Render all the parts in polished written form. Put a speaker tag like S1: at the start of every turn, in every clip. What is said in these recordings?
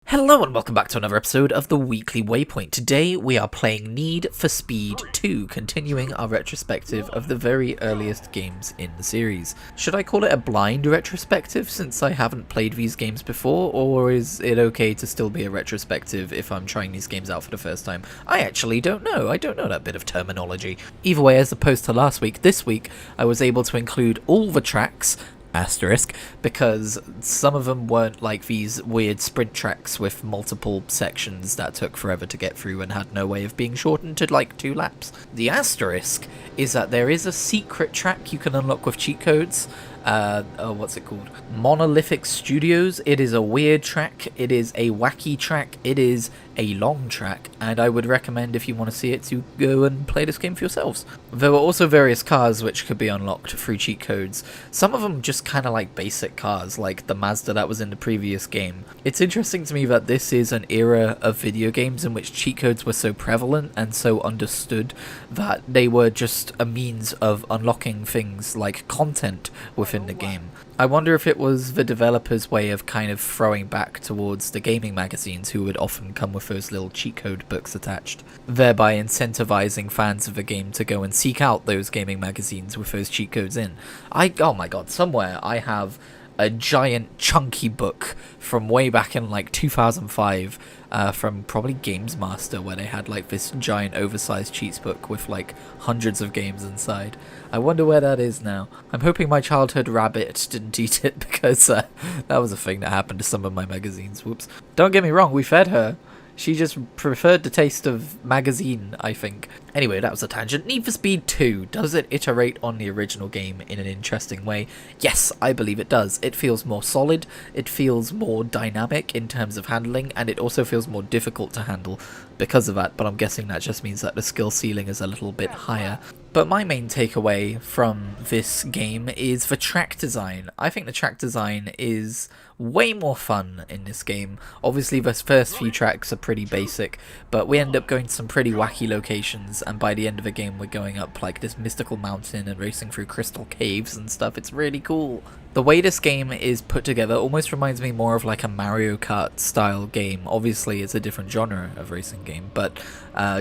S1: Hello and welcome back to another episode of the Weekly Waypoint. Today we are playing Need for Speed 2, continuing our retrospective of the very earliest games in the series. Should I call it a blind retrospective since I haven't played these games before, or is it okay to still be a retrospective if I'm trying these games out for the first time? I actually don't know. I don't know that bit of terminology. Either way, as opposed to last week, this week I was able to include all the tracks asterisk, because some of them weren't like these weird sprint tracks with multiple sections that took forever to get through and had no way of being shortened to like 2 laps. The asterisk is that there is a secret track you can unlock with cheat codes. What's it called? Monolithic Studios. It is a weird track, it is a wacky track, it is a long track, and I would recommend, if you want to see it, to go and play this game for yourselves. There were also various cars which could be unlocked through cheat codes. Some of them just kind of like basic cars, like the Mazda that was in the previous game. It's interesting to me that this is an era of video games in which cheat codes were so prevalent and so understood that they were just a means of unlocking things like content within the game. I wonder if it was the developers' way of kind of throwing back towards the gaming magazines who would often come with those little cheat code books attached, thereby incentivizing fans of the game to go and seek out those gaming magazines with those cheat codes in. Oh my god, somewhere I have a giant chunky book from way back in like 2005 from probably Games Master, where they had like this giant oversized cheats book with like hundreds of games inside. I wonder where that is now. I'm hoping my childhood rabbit didn't eat it, because that was a thing that happened to some of my magazines. Whoops. Don't get me wrong, we fed her. She just preferred the taste of magazine, I think. Anyway, that was a tangent. Need for Speed 2. Does it iterate on the original game in an interesting way? Yes, I believe it does. It feels more solid, it feels more dynamic in terms of handling, and it also feels more difficult to handle because of that, but I'm guessing that just means that the skill ceiling is a little bit higher. But my main takeaway from this game is the track design. I think the track design is way more fun in this game. Obviously the first few tracks are pretty basic, but we end up going to some pretty wacky locations, and by the end of the game we're going up like this mystical mountain and racing through crystal caves and stuff. It's really cool. The way this game is put together almost reminds me more of like a Mario Kart style game. Obviously it's a different genre of racing game, but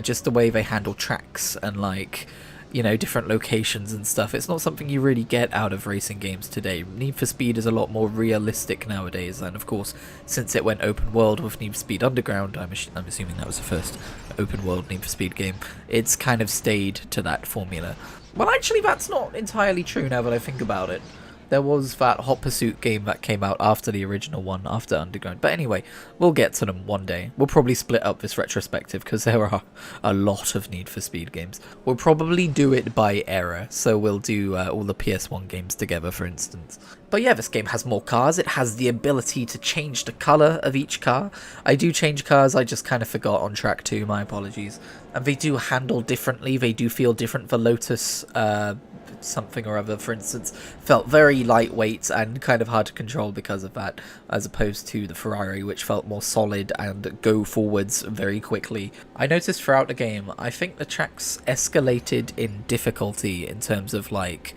S1: just the way they handle tracks and like, you know, different locations and stuff. It's not something you really get out of racing games today. Need for Speed is a lot more realistic nowadays, and of course, since it went open world with Need for Speed Underground, I'm assuming that was the first open world Need for Speed game, it's kind of stayed to that formula. Well, actually, that's not entirely true now that I think about it. There was that Hot Pursuit game that came out after the original one, after Underground. But anyway, we'll get to them one day. We'll probably split up this retrospective because there are a lot of Need for Speed games. We'll probably do it by era, so we'll do all the PS1 games together, for instance. But yeah, this game has more cars. It has the ability to change the colour of each car. I do change cars, I just kind of forgot on track 2, my apologies. And they do handle differently, they do feel different. The Lotus something or other, for instance, felt very lightweight and kind of hard to control because of that, as opposed to the Ferrari, which felt more solid and go forwards very quickly. I noticed throughout the game, I think the tracks escalated in difficulty in terms of like,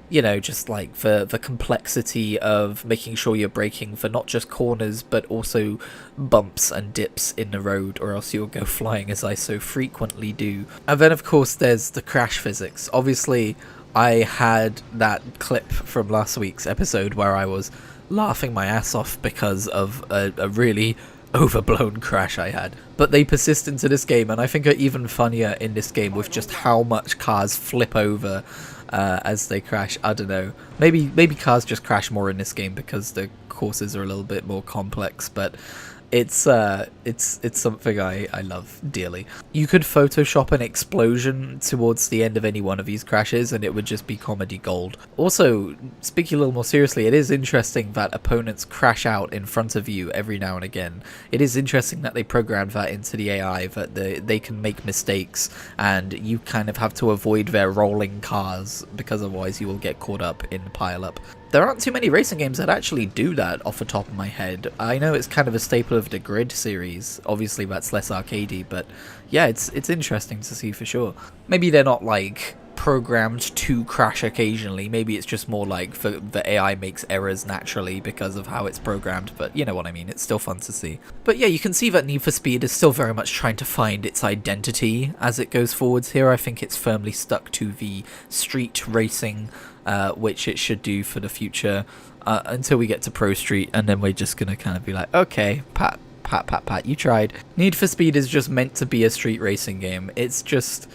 S1: you know, just like the complexity of making sure you're braking for not just corners but also bumps and dips in the road, or else you'll go flying, as I so frequently do. And then of course there's the crash physics. Obviously I had that clip from last week's episode where I was laughing my ass off because of a really overblown crash I had. But they persist into this game, and I think are even funnier in this game with just how much cars flip over as they crash. I don't know. Maybe cars just crash more in this game because the courses are a little bit more complex, but it's something I love dearly. You could Photoshop an explosion towards the end of any one of these crashes and it would just be comedy gold. Also, speaking a little more seriously, it is interesting that opponents crash out in front of you every now and again. It is interesting that they programmed that into the AI, that they can make mistakes and you kind of have to avoid their rolling cars because otherwise you will get caught up in the pile-up. There aren't too many racing games that actually do that off the top of my head. I know it's kind of a staple of the Grid series. Obviously that's less arcadey, but yeah, it's interesting to see for sure. Maybe they're not like programmed to crash occasionally. Maybe it's just more like the AI makes errors naturally because of how it's programmed, but you know what I mean, it's still fun to see. But yeah, you can see that Need for Speed is still very much trying to find its identity as it goes forwards here. I think it's firmly stuck to the street racing, which it should do for the future, until we get to Pro Street, and then we're just gonna kind of be like, okay, pat, you tried. Need for Speed is just meant to be a street racing game. It's just,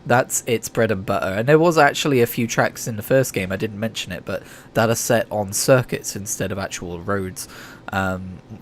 S1: that's its bread and butter. And there was actually a few tracks in the first game, I didn't mention it, but that are set on circuits instead of actual roads,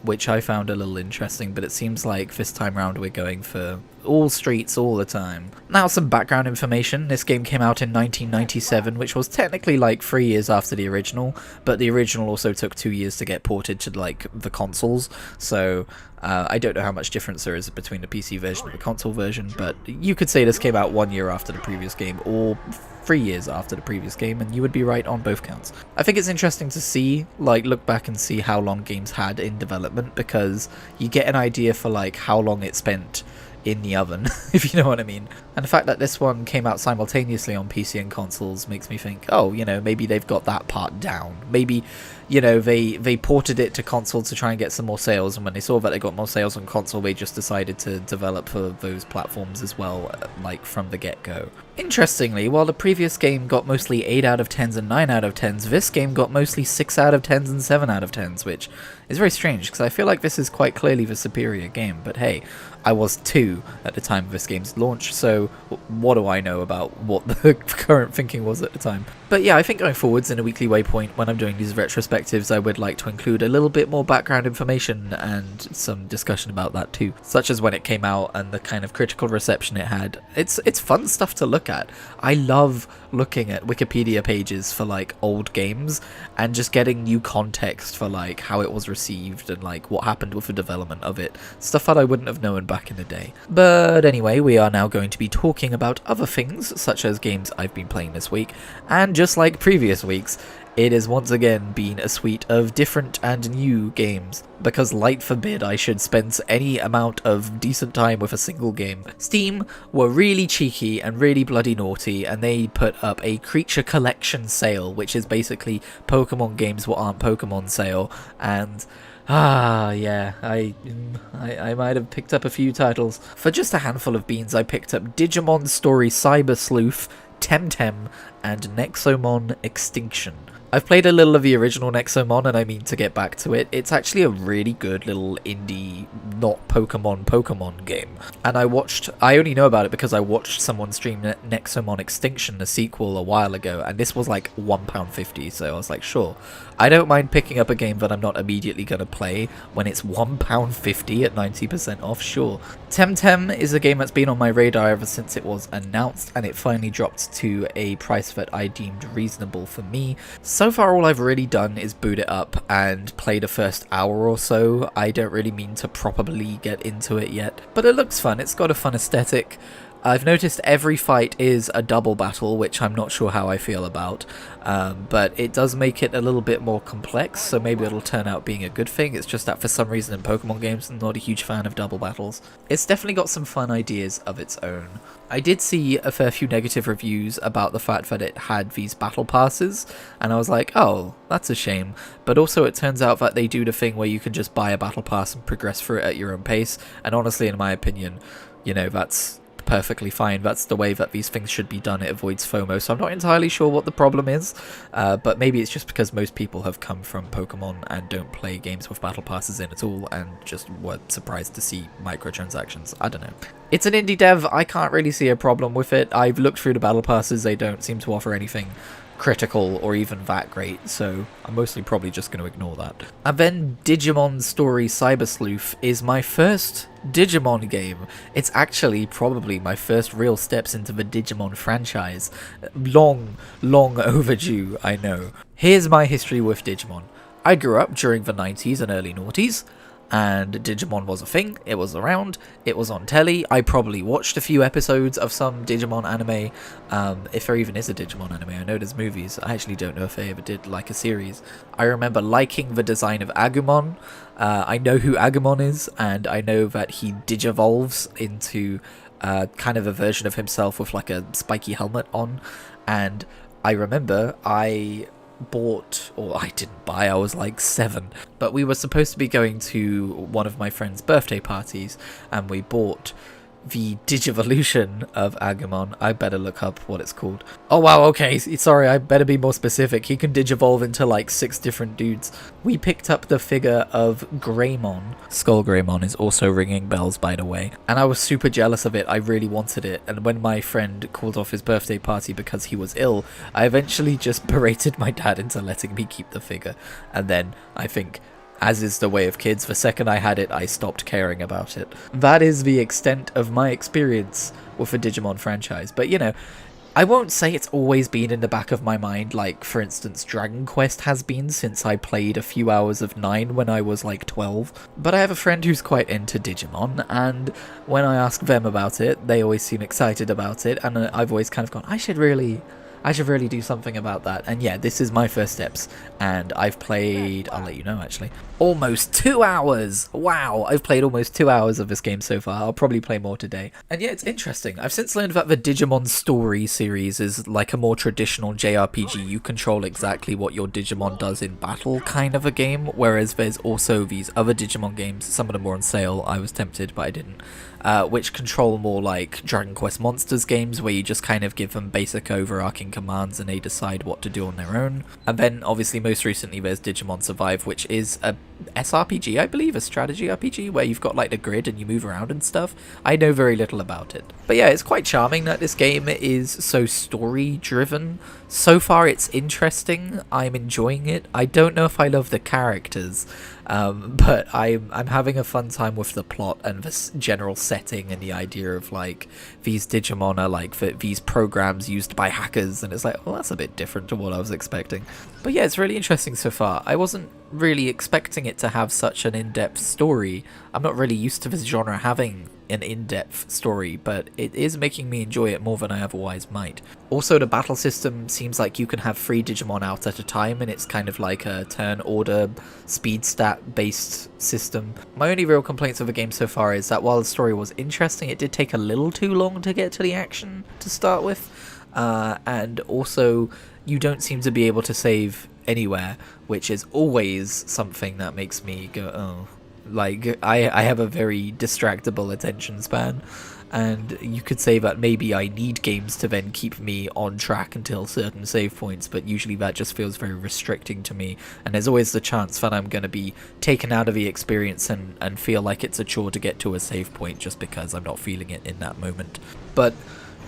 S1: which I found a little interesting, but it seems like this time around we're going for all streets all the time. Now, some background information. This game came out in 1997, which was technically like 3 years after the original, but the original also took 2 years to get ported to like the consoles, so I don't know how much difference there is between the PC version and the console version, but you could say this came out 1 year after the previous game, or 3 years after the previous game, and you would be right on both counts. I think it's interesting to see, like, look back and see how long games had in development, because you get an idea for like how long it spent in the oven, if you know what I mean. And the fact that this one came out simultaneously on PC and consoles makes me think, oh, you know, maybe they've got that part down. Maybe, you know, they ported it to console to try and get some more sales, and when they saw that they got more sales on console, they just decided to develop for those platforms as well, like from the get-go. Interestingly, while the previous game got mostly 8 out of 10s and 9 out of 10s, this game got mostly 6 out of 10s and 7 out of 10s, which is very strange, because I feel like this is quite clearly the superior game, but hey, I was 2 at the time of this game's launch, so what do I know about what the current thinking was at the time? But yeah, I think going forwards in a weekly waypoint, when I'm doing these retrospectives, I would like to include a little bit more background information and some discussion about that too, such as when it came out and the kind of critical reception it had. It's fun stuff to look at. I love looking at Wikipedia pages for like old games and just getting new context for like how it was received and like what happened with the development of it, stuff that I wouldn't have known back in the day. But anyway, we are now going to be talking about other things, such as games I've been playing this week, and just like previous weeks, it has once again been a suite of different and new games, because light forbid I should spend any amount of decent time with a single game. Steam were really cheeky and really bloody naughty, and they put up a creature collection sale, which is basically Pokemon games what aren't Pokemon sale, and yeah, I might have picked up a few titles. For just a handful of beans, I picked up Digimon Story Cyber Sleuth, Temtem, and Nexomon Extinction. I've played a little of the original Nexomon, and I mean to get back to it. It's actually a really good little indie, not Pokemon game. And I only know about it because I watched someone stream Nexomon Extinction, the sequel, a while ago, and this was like £1.50, so I was like, sure. I don't mind picking up a game that I'm not immediately going to play when it's £1.50 at 90% off, sure. Temtem is a game that's been on my radar ever since it was announced, and it finally dropped to a price that I deemed reasonable for me. So far all I've really done is boot it up and play the first hour or so. I don't really mean to properly get into it yet, but it looks fun. It's got a fun aesthetic. I've noticed every fight is a double battle, which I'm not sure how I feel about, but it does make it a little bit more complex, so maybe it'll turn out being a good thing. It's just that for some reason in Pokemon games, I'm not a huge fan of double battles. It's definitely got some fun ideas of its own. I did see a fair few negative reviews about the fact that it had these battle passes, and I was like, oh, that's a shame. But also it turns out that they do the thing where you can just buy a battle pass and progress through it at your own pace, and honestly, in my opinion, you know, that's perfectly fine. That's the way that these things should be done. It avoids FOMO, so I'm not entirely sure what the problem is, but maybe it's just because most people have come from Pokemon and don't play games with battle passes in at all and just were surprised to see microtransactions. I don't know. It's an indie dev. I can't really see a problem with it. I've looked through the battle passes. They don't seem to offer anything critical or even that great, so I'm mostly probably just going to ignore that. And then Digimon Story Cyber Sleuth is my first Digimon game. It's actually probably my first real steps into the Digimon franchise. Long overdue, I know. Here's my history with Digimon. I grew up during the 90s and early noughties, and Digimon was a thing. It was around, it was on telly. I probably watched a few episodes of some Digimon anime, if there even is a Digimon anime. I know there's movies. I actually don't know if they ever did like a series. I remember liking the design of Agumon. I know who Agumon is, and I know that he digivolves into kind of a version of himself with like a spiky helmet on. And I remember I bought, or I didn't buy, I was like 7, but we were supposed to be going to one of my friend's birthday parties, and we bought the Digivolution of Agumon. I better look up what it's called. Oh wow, okay, sorry, I better be more specific. He can digivolve into like 6 different dudes. We picked up the figure of Greymon. Skull Greymon is also ringing bells, by the way. And I was super jealous of it. I really wanted it. And when my friend called off his birthday party because he was ill, I eventually just berated my dad into letting me keep the figure. And then, I think, as is the way of kids, the second I had it, I stopped caring about it. That is the extent of my experience with the Digimon franchise. But, you know, I won't say it's always been in the back of my mind, like, for instance, Dragon Quest has been since I played a few hours of 9 when I was, like, 12. But I have a friend who's quite into Digimon, and when I ask them about it, they always seem excited about it, and I've always kind of gone, I should really do something about that. And yeah, this is my first steps, and I've played, I'll let you know actually, almost 2 hours. Wow, I've played almost 2 hours of this game so far. I'll probably play more today. And yeah, it's interesting. I've since learned that the Digimon Story series is like a more traditional JRPG. You control exactly what your Digimon does in battle kind of a game, whereas there's also these other Digimon games, some of them were on sale, I was tempted but I didn't, which control more like Dragon Quest Monsters games, where you just kind of give them basic overarching commands and they decide what to do on their own. And then obviously most recently there's Digimon Survive, which is a SRPG, I believe, a strategy RPG, where you've got like the grid and you move around and stuff. I know very little about it. But yeah, it's quite charming that this game is so story driven. So far it's interesting, I'm enjoying it. I don't know if I love the characters, but I'm having a fun time with the plot and the general setting and the idea of like these Digimon are like these programs used by hackers, and it's like, well, that's a bit different to what I was expecting. But yeah, it's really interesting so far. I wasn't really expecting it to have such an in-depth story. I'm not really used to this genre having an in-depth story, but it is making me enjoy it more than I otherwise might. Also, the battle system seems like you can have 3 Digimon out at a time, and it's kind of like a turn order speed stat based system. My only real complaints of the game so far is that while the story was interesting, it did take a little too long to get to the action to start with, and also you don't seem to be able to save anywhere, which is always something that makes me go, oh. Like, I have a very distractible attention span, and you could say that maybe I need games to then keep me on track until certain save points, but usually that just feels very restricting to me, and there's always the chance that I'm going to be taken out of the experience and feel like it's a chore to get to a save point just because I'm not feeling it in that moment. But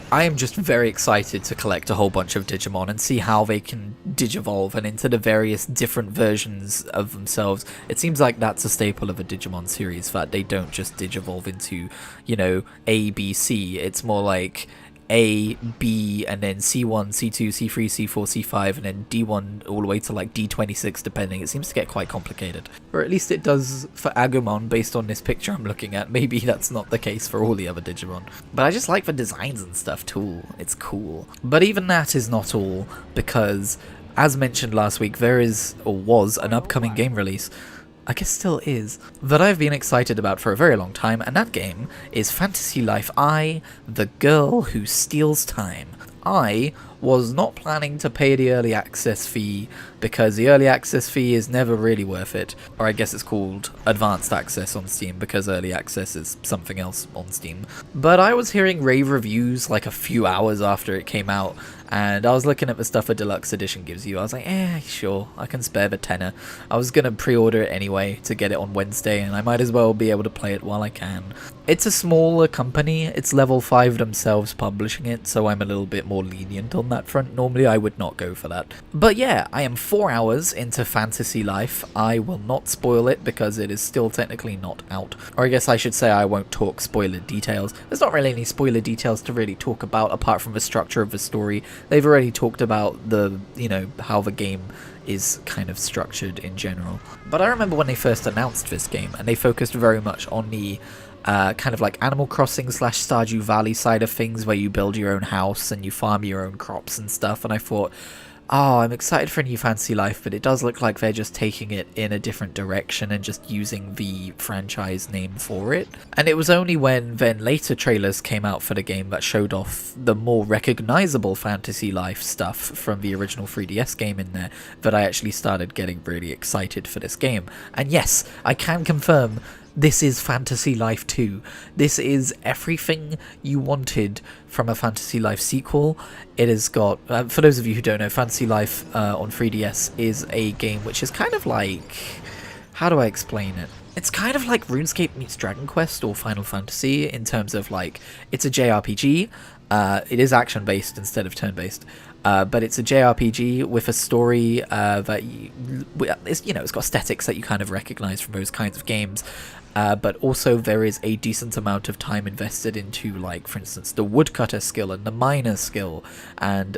S1: I am just very excited to collect a whole bunch of Digimon and see how they can digivolve and into the various different versions of themselves. It seems like that's a staple of a Digimon series, that they don't just digivolve into, you know, A, B, C. It's more like A, B, and then C1, C2, C3, C4, C5, and then D1 all the way to like D26 depending. It seems to get quite complicated. Or at least it does for Agumon based on this picture I'm looking at. Maybe that's not the case for all the other Digimon. But I just like the designs and stuff too. It's cool. But even that is not all, because as mentioned last week, there is, or was, an upcoming game release, I guess still is, that I've been excited about for a very long time, and that game is Fantasy Life I, The Girl Who Steals Time. I was not planning to pay the early access fee because the early access fee is never really worth it, or I guess it's called advanced access on Steam because early access is something else on Steam. But I was hearing rave reviews like a few hours after it came out, and I was looking at the stuff a deluxe edition gives you. I was like, sure, I can spare the tenner. I was gonna pre-order it anyway to get it on Wednesday, and I might as well be able to play it while I can. It's a smaller company, it's Level 5 themselves publishing it, so I'm a little bit more lenient on that front. Normally I would not go for that. But yeah, I am 4 hours into Fantasy Life. I will not spoil it because it is still technically not out. Or I guess I should say I won't talk spoiler details. There's not really any spoiler details to really talk about apart from the structure of the story. They've already talked about the, you know, how the game is kind of structured in general. But I remember when they first announced this game, and they focused very much on the kind of like Animal Crossing / Stardew Valley side of things, where you build your own house and you farm your own crops and stuff, and I thought, oh, I'm excited for a new Fantasy Life, but it does look like they're just taking it in a different direction and just using the franchise name for it. And it was only when then later trailers came out for the game that showed off the more recognizable Fantasy Life stuff from the original 3DS game in there that I actually started getting really excited for this game. And yes, I can confirm this is Fantasy Life 2. This is everything you wanted from a Fantasy Life sequel. It has got, for those of you who don't know, Fantasy Life on 3DS is a game which is kind of like, how do I explain it? It's kind of like RuneScape meets Dragon Quest or Final Fantasy in terms of like, it's a JRPG. It is action-based instead of turn-based. But it's a JRPG with a story that it's got aesthetics that you kind of recognize from those kinds of games. But also there is a decent amount of time invested into, like, for instance, the woodcutter skill and the miner skill,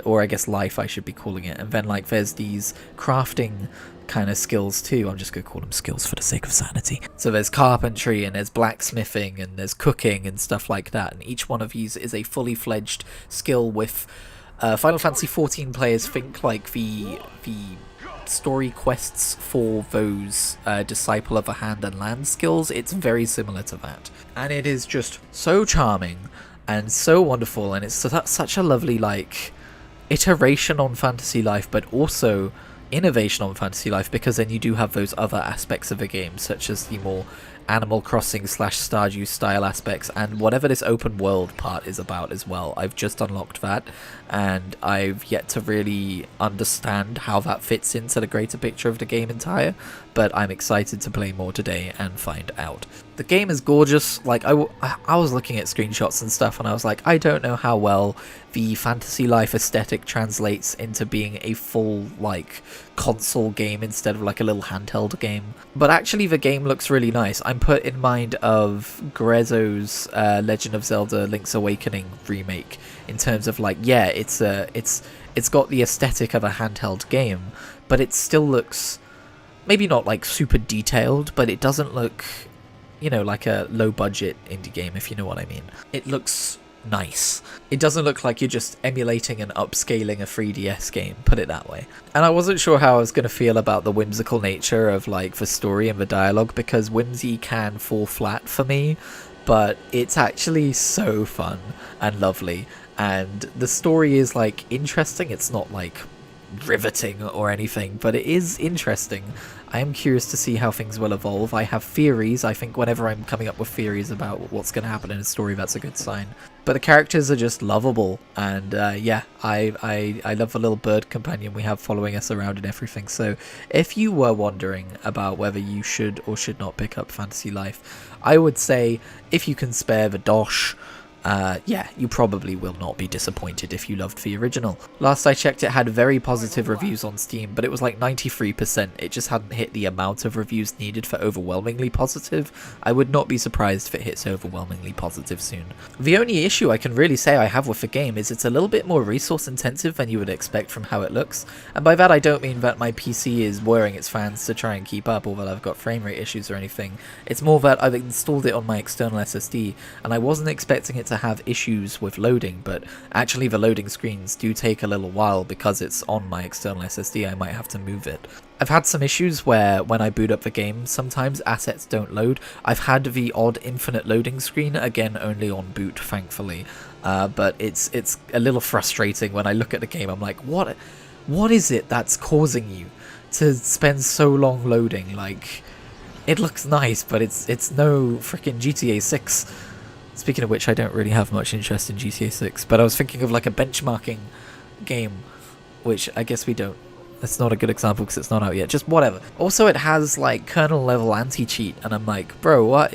S1: or I guess life I should be calling it. And then, like, there's these crafting kind of skills too. I'm just going to call them skills for the sake of sanity. So there's carpentry and there's blacksmithing and there's cooking and stuff like that. And each one of these is a fully fledged skill with Final Fantasy XIV players think like the story quests for those Disciple of the Hand and Land skills. It's very similar to that. And it is just so charming and so wonderful, and it's such a lovely, like, iteration on Fantasy Life, but also innovation on Fantasy Life, because then you do have those other aspects of the game, such as the more Animal Crossing / Stardew style aspects, and whatever this open world part is about as well. I've just unlocked that, and I've yet to really understand how that fits into the greater picture of the game entire, but I'm excited to play more today and find out. The game is gorgeous. Like, I was looking at screenshots and stuff, and I was like, I don't know how well the Fantasy Life aesthetic translates into being a full, like, console game instead of like a little handheld game. But actually the game looks really nice. I'm put in mind of Grezzo's Legend of Zelda Link's Awakening remake in terms of, like, yeah, it's got the aesthetic of a handheld game, but it still looks maybe not like super detailed, but it doesn't look, you know, like a low budget indie game, if you know what I mean. It looks nice. It doesn't look like you're just emulating and upscaling a 3DS game, put it that way. And I wasn't sure how I was going to feel about the whimsical nature of, like, the story and the dialogue, because whimsy can fall flat for me, but it's actually so fun and lovely, and the story is, like, interesting. It's not, like, riveting or anything, but it is interesting. I am curious to see how things will evolve. I have theories. I think whenever I'm coming up with theories about what's going to happen in a story, that's a good sign. But the characters are just lovable, and yeah, I love the little bird companion we have following us around and everything. So if you were wondering about whether you should or should not pick up Fantasy Life, I would say if you can spare the dosh, yeah, you probably will not be disappointed if you loved the original. Last I checked, it had very positive reviews on Steam, but it was like 93%. It just hadn't hit the amount of reviews needed for overwhelmingly positive. I would not be surprised if it hits overwhelmingly positive soon. The only issue I can really say I have with the game is it's a little bit more resource intensive than you would expect from how it looks, and by that I don't mean that my PC is wearing its fans to try and keep up, or that I've got frame rate issues or anything. It's more that I've installed it on my external SSD, and I wasn't expecting it to have issues with loading, but actually the loading screens do take a little while because it's on my external SSD. I might have to move it. I've had some issues where when I boot up the game, sometimes assets don't load. I've had the odd infinite loading screen, again only on boot thankfully, but it's a little frustrating when I look at the game. I'm like, what is it that's causing you to spend so long loading? Like, it looks nice, but it's no freaking GTA 6. Speaking of which, I don't really have much interest in GTA 6, but I was thinking of like a benchmarking game, which I guess we don't. That's not a good example because it's not out yet, just whatever. Also, it has like kernel level anti-cheat, and I'm like, bro, what?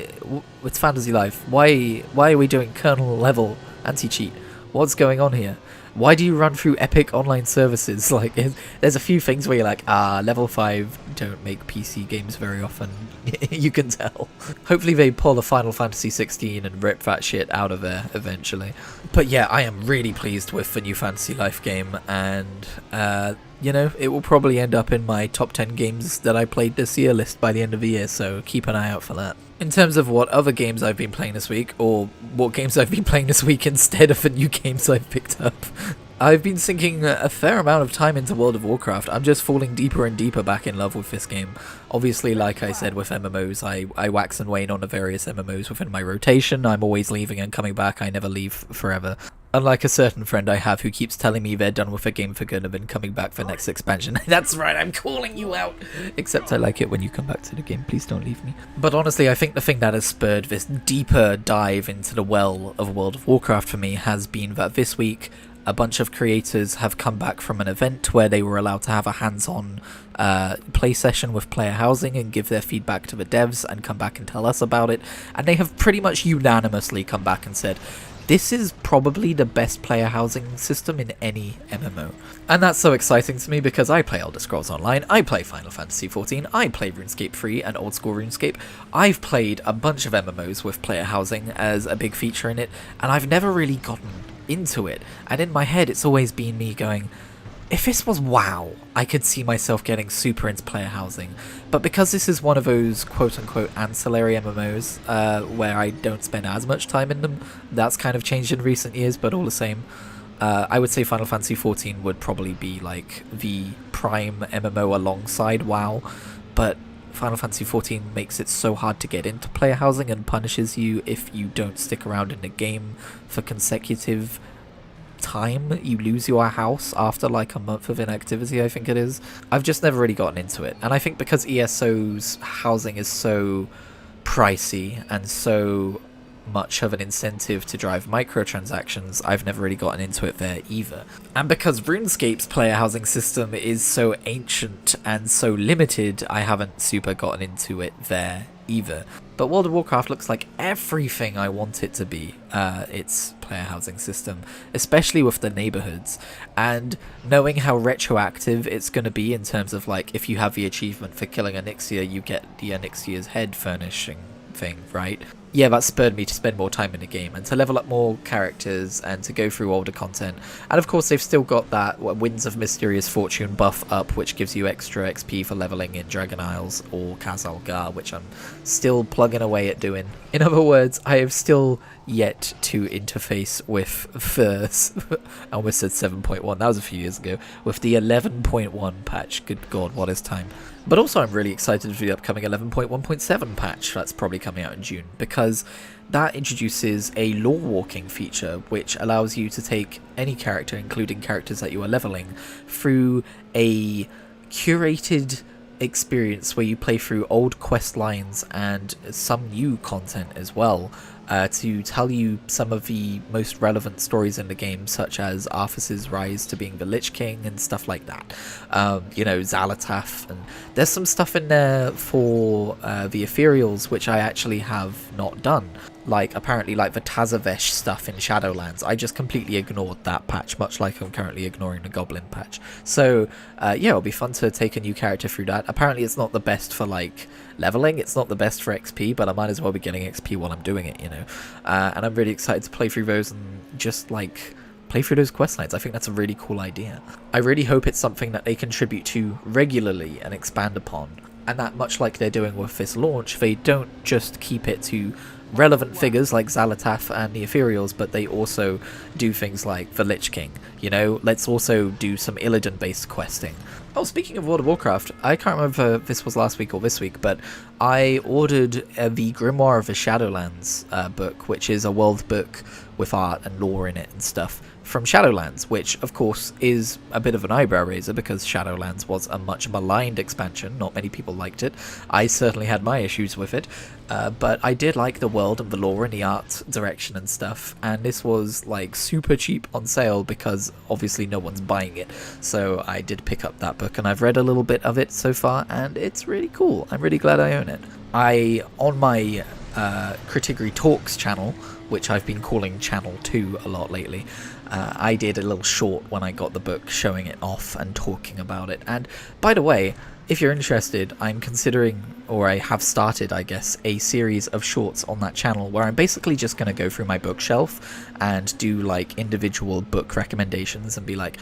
S1: It's Fantasy Life. Why are we doing kernel level anti-cheat? What's going on here? Why do you run through Epic online services? Like, there's a few things where you're like, level 5 don't make PC games very often. You can tell. Hopefully they pull a Final Fantasy 16 and rip that shit out of there eventually. But yeah, I am really pleased with the new Fantasy Life game, and you know, it will probably end up in my top 10 games that I played this year list by the end of the year, so keep an eye out for that. In terms of what other games I've been playing this week, or what games I've been playing this week instead of the new games I've picked up, I've been sinking a fair amount of time into World of Warcraft. I'm just falling deeper and deeper back in love with this game. Obviously, like I said with MMOs, I wax and wane on the various MMOs within my rotation. I'm always leaving and coming back. I never leave forever. Unlike a certain friend I have who keeps telling me they're done with a game for good and been coming back for next expansion. That's right, I'm calling you out! Except I like it when you come back to the game, please don't leave me. But honestly, I think the thing that has spurred this deeper dive into the well of World of Warcraft for me has been that this week, a bunch of creators have come back from an event where they were allowed to have a hands-on play session with player housing and give their feedback to the devs and come back and tell us about it. And they have pretty much unanimously come back and said, this is probably the best player housing system in any MMO. And that's so exciting to me because I play Elder Scrolls Online, I play Final Fantasy XIV, I play RuneScape 3 and Old School RuneScape. I've played a bunch of MMOs with player housing as a big feature in it, and I've never really gotten into it. And in my head, it's always been me going, if this was WoW, I could see myself getting super into player housing. But because this is one of those quote-unquote ancillary MMOs, where I don't spend as much time in them, that's kind of changed in recent years, but all the same, I would say Final Fantasy XIV would probably be like the prime MMO alongside WoW, but Final Fantasy XIV makes it so hard to get into player housing and punishes you if you don't stick around in the game for consecutive time. You lose your house after like a month of inactivity, I think it is. I've just never really gotten into it, and I think because ESO's housing is so pricey and so much of an incentive to drive microtransactions, I've never really gotten into it there either. And because RuneScape's player housing system is so ancient and so limited, I haven't super gotten into it there either. But World of Warcraft looks like everything I want it to be, its player housing system, especially with the neighborhoods, and knowing how retroactive it's going to be in terms of like, if you have the achievement for killing a Nyxia, you get the Nyxia's head furnishing thing, right? Yeah, that spurred me to spend more time in the game and to level up more characters and to go through older content. And of course they've still got that Winds of Mysterious Fortune buff up, which gives you extra XP for leveling in Dragon Isles or Khazal-Gar, which I'm still plugging away at doing. In other words, I have still yet to interface with the I almost said 7.1, that was a few years ago, with the 11.1 patch. Good god, what is time? But also I'm really excited for the upcoming 11.1.7 patch that's probably coming out in June, because that introduces a lore walking feature which allows you to take any character, including characters that you are leveling, through a curated experience where you play through old quest lines and some new content as well, to tell you some of the most relevant stories in the game, such as Arthas's rise to being the Lich King and stuff like that. You know, Xal'atath, and there's some stuff in there for the Ethereals which I actually have not done. Like, apparently, like the Tazavesh stuff in Shadowlands. I just completely ignored that patch, much like I'm currently ignoring the Goblin patch. So, yeah, it'll be fun to take a new character through that. Apparently, it's not the best for, like, leveling. It's not the best for XP, but I might as well be getting XP while I'm doing it, you know. And I'm really excited to play through those and just, like, play through those quest lines. I think that's a really cool idea. I really hope it's something that they contribute to regularly and expand upon. And that, much like they're doing with this launch, they don't just keep it to relevant figures like Xal'atath and the Ethereals, but they also do things like the Lich King. You know, let's also do some Illidan-based questing. Oh, speaking of World of Warcraft, I can't remember if this was last week or this week, but I ordered the Grimoire of the Shadowlands book, which is a world book with art and lore in it and stuff, from Shadowlands, which of course is a bit of an eyebrow raiser because Shadowlands was a much maligned expansion. Not many people liked it. I certainly had my issues with it, but I did like the world and the lore and the art direction and stuff, and this was like super cheap on sale because obviously no one's buying it, so I did pick up that book and I've read a little bit of it so far and it's really cool. I'm really glad I own it. On my Kritigri Talks channel, which I've been calling Channel 2 a lot lately, I did a little short when I got the book showing it off and talking about it. And by the way, if you're interested, I'm considering, or I have started, I guess, a series of shorts on that channel where I'm basically just going to go through my bookshelf and do like individual book recommendations and be like,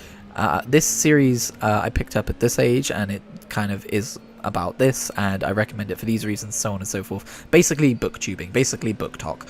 S1: this series I picked up at this age and it kind of is about this, and I recommend it for these reasons, so on and so forth. Basically booktubing, basically book talk.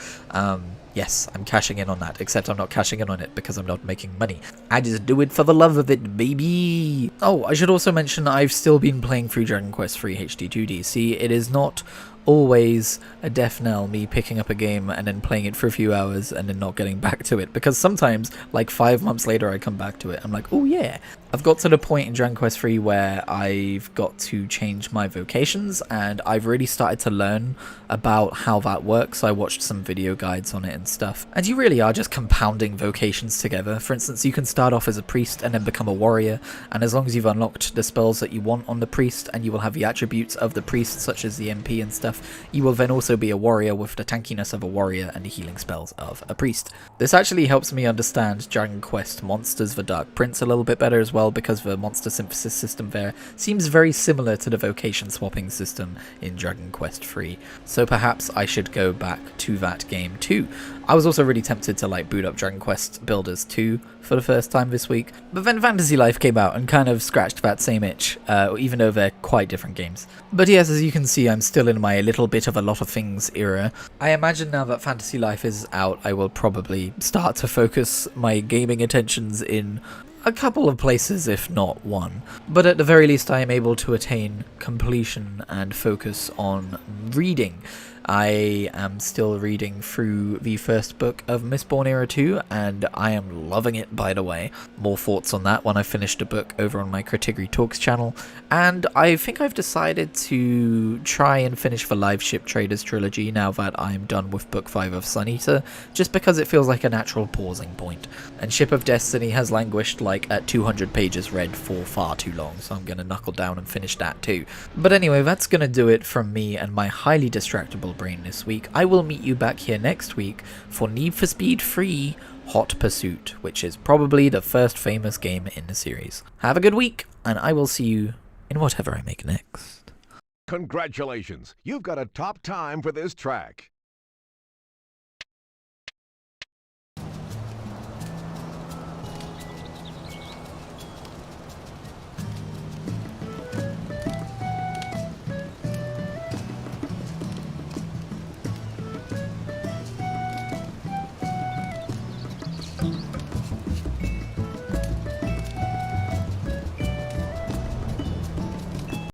S1: Yes, I'm cashing in on that, except I'm not cashing in on it because I'm not making money. I just do it for the love of it, baby! Oh, I should also mention I've still been playing through Dragon Quest III HD2D. See, it is not always a death knell, me picking up a game and then playing it for a few hours and then not getting back to it, because sometimes, like 5 months later, I come back to it. I'm like, oh yeah. I've got to the point in Dragon Quest III where I've got to change my vocations, and I've really started to learn about how that works. I watched some video guides on it and stuff, and you really are just compounding vocations together. For instance, you can start off as a priest and then become a warrior, and as long as you've unlocked the spells that you want on the priest, and you will have the attributes of the priest, such as the MP and stuff, you will then also be a warrior with the tankiness of a warrior and the healing spells of a priest. This actually helps me understand Dragon Quest Monsters: The Dark Prince a little bit better as well, because the monster synthesis system there seems very similar to the vocation swapping system in Dragon Quest III, so perhaps I should go back to that game too. I was also really tempted to like boot up Dragon Quest Builders 2 for the first time this week, but then Fantasy Life came out and kind of scratched that same itch, even though they're quite different games. But yes, as you can see, I'm still in my little bit of a lot of things era. I imagine now that Fantasy Life is out, I will probably start to focus my gaming attentions in a couple of places, if not one. But at the very least, I am able to attain completion and focus on reading. I am still reading through the first book of Mistborn Era 2, and I am loving it, by the way. More thoughts on that when I finish the book over on my Kritigri Talks channel. And I think I've decided to try and finish the Live Ship Traders trilogy now that I'm done with book 5 of Sun Eater, just because it feels like a natural pausing point. And Ship of Destiny has languished like at 200 pages read for far too long, so I'm gonna knuckle down and finish that too. But anyway, that's gonna do it from me and my highly distractible brain this week. I will meet you back here next week for Need for Speed 3 Hot Pursuit, which is probably the first famous game in the series. Have a good week, and I will see you in whatever I make next.
S2: Congratulations, you've got a top time for this track.